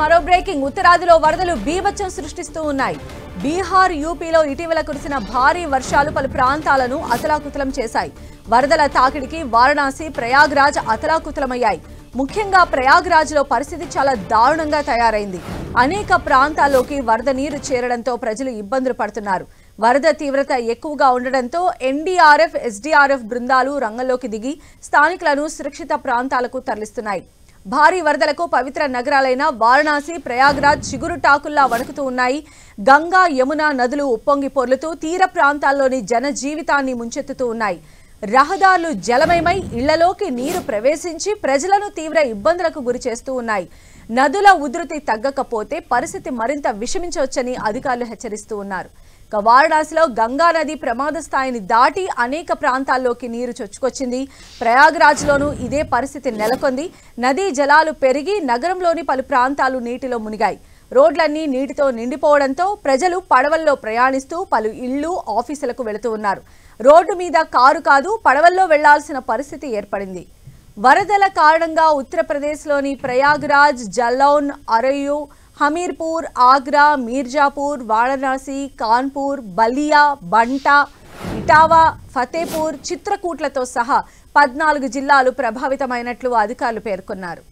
మరో బ్రేకింగ్ ఉత్తరాదిలో వరదలు బీభత్సం సృష్టిస్తూ ఉన్నాయి. బీహార్, యూపీలో ఇటీవల కురిసిన భారీ వర్షాలు పలు ప్రాంతాలను అతలాకుతలం చేశాయి. వరదల తాకిడికి వారణాసి, ప్రయాగ్రాజ్ అతలాకుతలమయ్యాయి. ముఖ్యంగా ప్రయాగ్రాజ్లో పరిస్థితి చాలా దారుణంగా తయారైంది. అనేక ప్రాంతాల్లోకి వరద నీరు చేరడంతో ప్రజలు ఇబ్బందులు పడుతున్నారు. వరద తీవ్రత ఎక్కువగా ఉండడంతో ఎన్డీఆర్ఎఫ్, ఎస్డీఆర్ఎఫ్ బృందాలు రంగంలోకి దిగి స్థానికులను సురక్షిత ప్రాంతాలకు తరలిస్తున్నాయి. భారీ వరదలకు పవిత్ర నగరాలైన వారణాసి, ప్రయాగ్రాజ్ చిగురుటాకుల్లా వణుకుతూ ఉన్నాయి. గంగా, యమున నదులు ఉప్పొంగి పొర్లుతూ తీర ప్రాంతాల్లోని జన జీవితాన్ని ముంచెత్తుతూ ఉన్నాయి. రహదారులు జలమయమై ఇళ్లలోకి నీరు ప్రవేశించి ప్రజలను తీవ్ర ఇబ్బందులకు గురి చేస్తూ ఉన్నాయి. నదుల ఉధృతి తగ్గకపోతే పరిస్థితి మరింత విషమించవచ్చని అధికారులు హెచ్చరిస్తూ ఉన్నారు. వారణాసిలో గంగా నది ప్రమాద స్థాయిని దాటి అనేక ప్రాంతాల్లోకి నీరు చొచ్చుకొచ్చింది. ప్రయాగ్రాజ్లోనూ ఇదే పరిస్థితి నెలకొంది. నదీ జలాలు పెరిగి నగరంలోని పలు ప్రాంతాలు నీటిలో మునిగాయి. రోడ్లన్నీ నీటితో నిండిపోవడంతో ప్రజలు పడవల్లో ప్రయాణిస్తూ పలు ఇళ్లు, ఆఫీసులకు వెళుతూ ఉన్నారు. రోడ్డు మీద కారు కాదు, పడవల్లో వెళ్లాల్సిన పరిస్థితి ఏర్పడింది. వరదల కారణంగా ఉత్తరప్రదేశ్లోని ప్రయాగ్రాజ్, జలౌన్, అరయు, హమీర్పూర్, ఆగ్రా, మీర్జాపూర్, వారణాసి, కాన్పూర్, బలియా, బంటా, ఇటావా, ఫతేపూర్, చిత్రకూట్లతో సహా 14 జిల్లాలు ప్రభావితమైనట్లు అధికారులు పేర్కొన్నారు.